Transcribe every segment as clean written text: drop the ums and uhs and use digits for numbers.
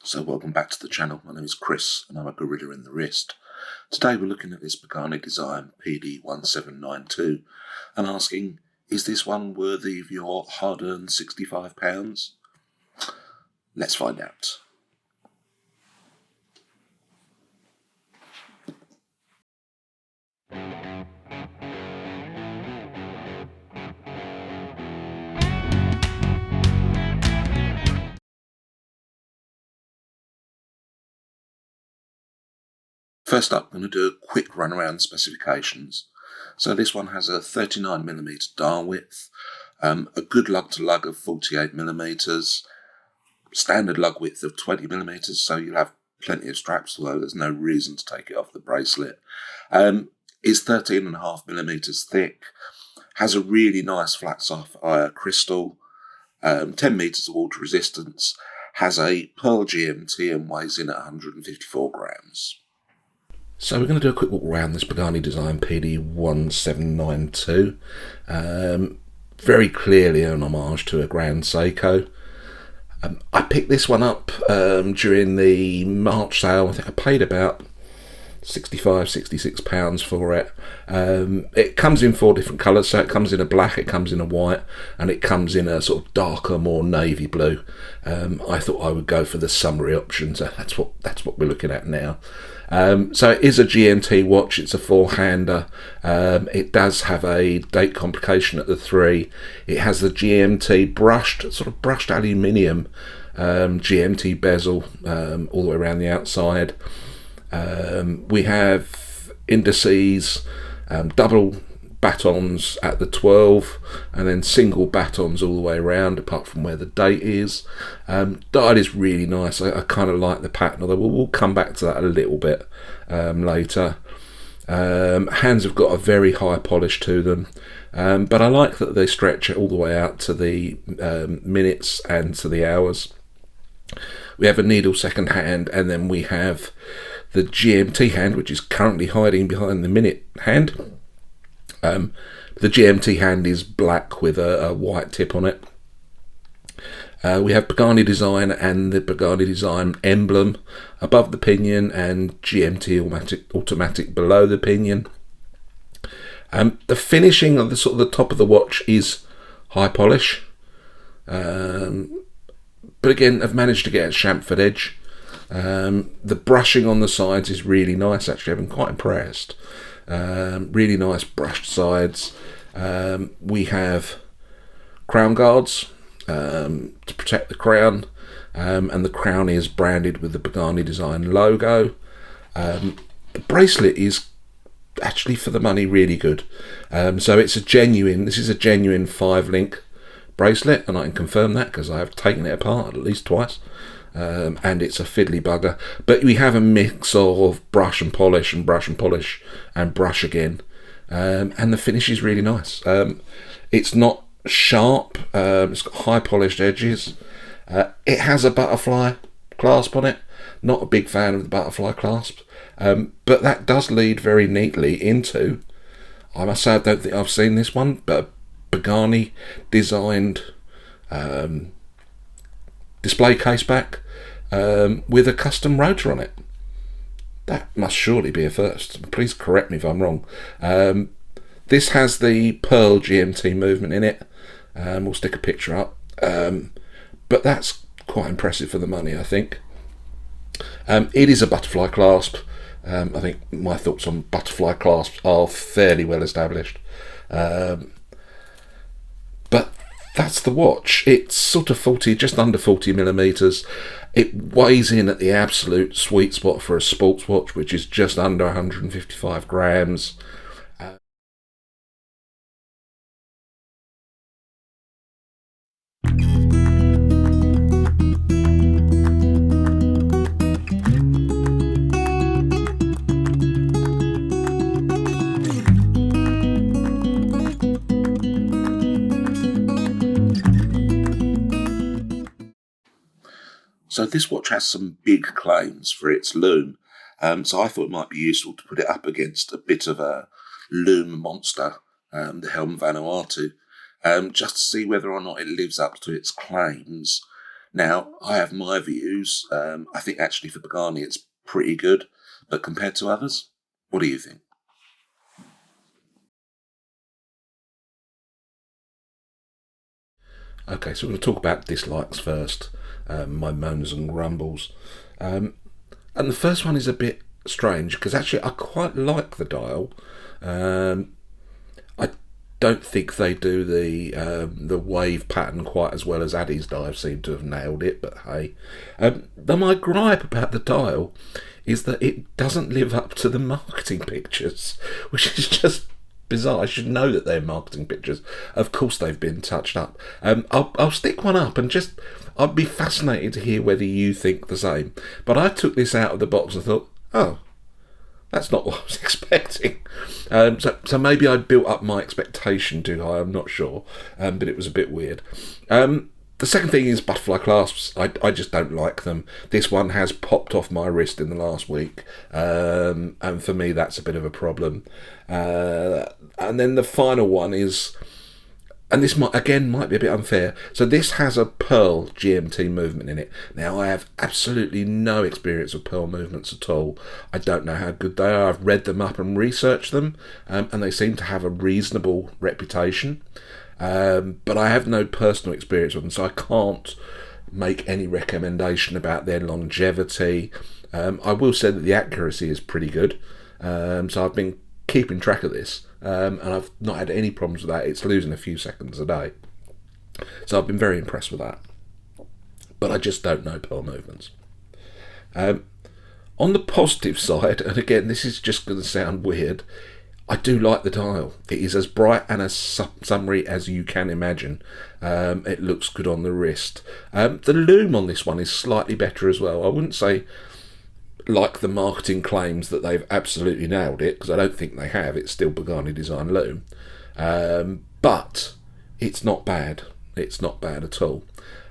So welcome back to the channel. My name is Chris and I'm a gorilla in the wrist. Today we're looking at this Pagani Design PD1792 and asking, is this one worthy of your hard-earned £65? Let's find out. First up, I'm going to do a quick run around specifications. So this one has a 39mm dial width, a good lug-to-lug of 48mm, standard lug width of 20mm, so you'll have plenty of straps, although there's no reason to take it off the bracelet. Is 13.5mm thick, has a really nice flat sapphire crystal, 10 metres of water resistance, has a Pearl GMT and weighs in at 154 grams. So we're going to do a quick walk around this Pagani Design PD1792. Very clearly an homage to a Grand Seiko. I picked this one up during the March sale. I think I paid about £65–66 for it. It comes in 4 different colours, so it comes in a black, it comes in a white, and it comes in a sort of darker, more navy blue. I thought I would go for the summery option, so that's what we're looking at now. So it is a GMT watch. It's a 4-hander. It does have a date complication at the 3. It has the GMT brushed aluminium GMT bezel all the way around the outside. We have indices, double batons at the 12 and then single batons all the way around apart from where the date is. Dial is really nice. I kind of like the pattern, although we'll come back to that a little bit later. Hands have got a very high polish to them, but I like that they stretch it all the way out to the minutes and to the hours. We have a needle second hand, and then we have the GMT hand, which is currently hiding behind the minute hand. The GMT hand is black with a white tip on it. We have Pagani Design and the Pagani Design emblem above the pinion and GMT automatic below the pinion. The finishing of the top of the watch is high polish, but again I've managed to get a chamfered edge. The brushing on the sides is really nice, actually. I've been quite impressed. Really nice brushed sides. We have crown guards to protect the crown, and the crown is branded with the Pagani Design logo. The bracelet is actually, for the money, really good. So this is a genuine 5-link bracelet, and I can confirm that because I have taken it apart at least twice. And it's a fiddly bugger, but we have a mix of brush and polish and brush and polish and brush again, and the finish is really nice. It's not sharp, it's got high polished edges. It has a butterfly clasp on it. Not a big fan of the butterfly clasp, but that does lead very neatly into, I must say, I don't think I've seen this one, but a Pagani designed display case back with a custom rotor on it. That must surely be a first. Please correct me if I'm wrong. This has the Pearl GMT movement in it. We'll stick a picture up. But that's quite impressive for the money, I think. It is a butterfly clasp. I think my thoughts on butterfly clasps are fairly well established. But that's the watch. It's sort of just under 40mm. It weighs in at the absolute sweet spot for a sports watch, which is just under 155 grams. So this watch has some big claims for its lume, so I thought it might be useful to put it up against a bit of a lume monster, the Helm Vanuatu, just to see whether or not it lives up to its claims. Now, I have my views. I think actually for Pagani it's pretty good, but compared to others, what do you think? Okay, so we're going to talk about dislikes first, my moans and grumbles. And the first one is a bit strange, because actually I quite like the dial. I don't think they do the wave pattern quite as well as Addy's dial seem to have nailed it, but hey. My gripe about the dial is that it doesn't live up to the marketing pictures, which is just bizarre. I should know that they're marketing pictures. Of course they've been touched up. I'll stick one up and just... I'd be fascinated to hear whether you think the same. But I took this out of the box and thought, oh, that's not what I was expecting. So maybe I built up my expectation too high, I'm not sure. But it was a bit weird. The second thing is butterfly clasps. I just don't like them. This one has popped off my wrist in the last week. And for me, that's a bit of a problem. And then the final one is... And this might be a bit unfair. So this has a Pearl GMT movement in it. Now, I have absolutely no experience of Pearl movements at all. I don't know how good they are. I've read them up and researched them, and they seem to have a reasonable reputation. But I have no personal experience with them, so I can't make any recommendation about their longevity. I will say that the accuracy is pretty good. So I've been keeping track of this. And I've not had any problems with that. It's losing a few seconds a day. So I've been very impressed with that. But I just don't know Pearl movements. On the positive side, and again, this is just going to sound weird, I do like the dial. It is as bright and as summery as you can imagine. It looks good on the wrist. The lume on this one is slightly better as well. I wouldn't say... like the marketing claims that they've absolutely nailed it, because I don't think they have. It's still Pagani Design Lume. But it's not bad. It's not bad at all.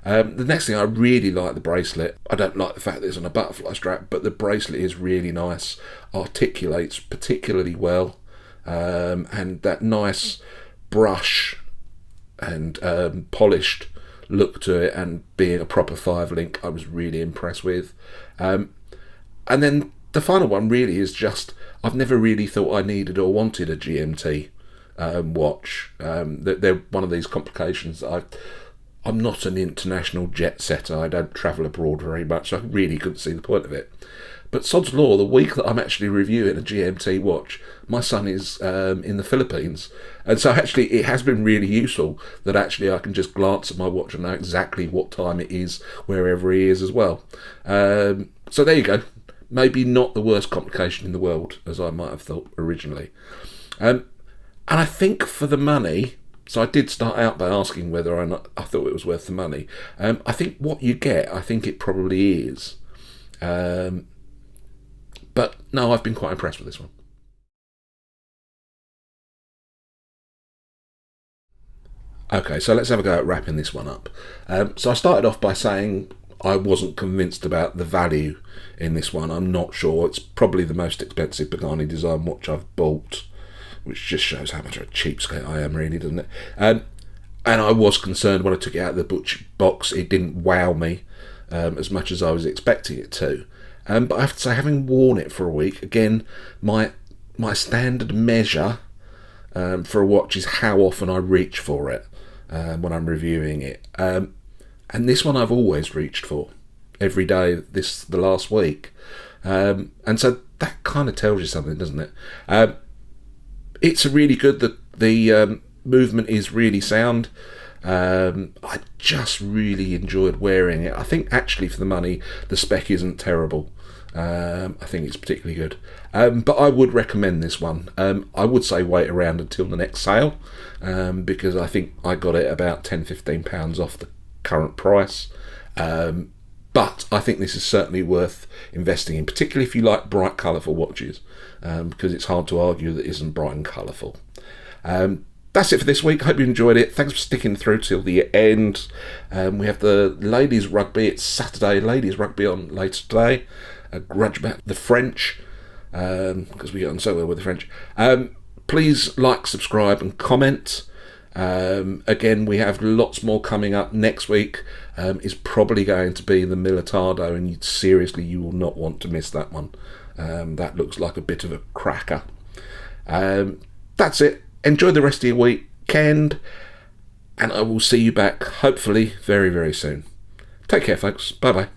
The next thing, I really like the bracelet. I don't like the fact that it's on a butterfly strap, but the bracelet is really nice. Articulates particularly well. And that nice brush and polished look to it, and being a proper 5-link, I was really impressed with. And then the final one really is just, I've never really thought I needed or wanted a GMT watch. They're one of these complications. I'm not an international jet setter. I don't travel abroad very much. So I really couldn't see the point of it. But sod's law, the week that I'm actually reviewing a GMT watch, my son is in the Philippines. And so actually it has been really useful that actually I can just glance at my watch and know exactly what time it is wherever he is as well. So there you go. Maybe not the worst complication in the world, as I might have thought originally. And I think for the money, so I did start out by asking whether or not I thought it was worth the money. I think what you get, I think it probably is. But no, I've been quite impressed with this one. Okay, so let's have a go at wrapping this one up. So I started off by saying I wasn't convinced about the value in this one. I'm not sure. It's probably the most expensive Pagani Design watch I've bought, which just shows how much of a cheapskate I am, really, doesn't it? And I was concerned when I took it out of the box. It didn't wow me as much as I was expecting it to. But I have to say, having worn it for a week, again, my standard measure for a watch is how often I reach for it when I'm reviewing it. And this one I've always reached for every day the last week. And so that kind of tells you something, doesn't it? It's a really good, the movement is really sound. I just really enjoyed wearing it. I think actually for the money, the spec isn't terrible. I think it's particularly good. But I would recommend this one. I would say wait around until the next sale, because I think I got it about £10-15 off the current price. But I think this is certainly worth investing in, particularly if you like bright, colourful watches, because it's hard to argue that it isn't bright and colourful. That's it for this week. Hope you enjoyed it. Thanks for sticking through till the end. We have the ladies rugby. It's Saturday. Ladies rugby on later today. A grudge about the French, because we get on so well with the French. Please like, subscribe and comment. Again, we have lots more coming up. Next week is probably going to be the Militado, and you will not want to miss that one. That looks like a bit of a cracker. That's it. Enjoy the rest of your weekend, and I will see you back hopefully very, very soon. Take care, folks. Bye bye.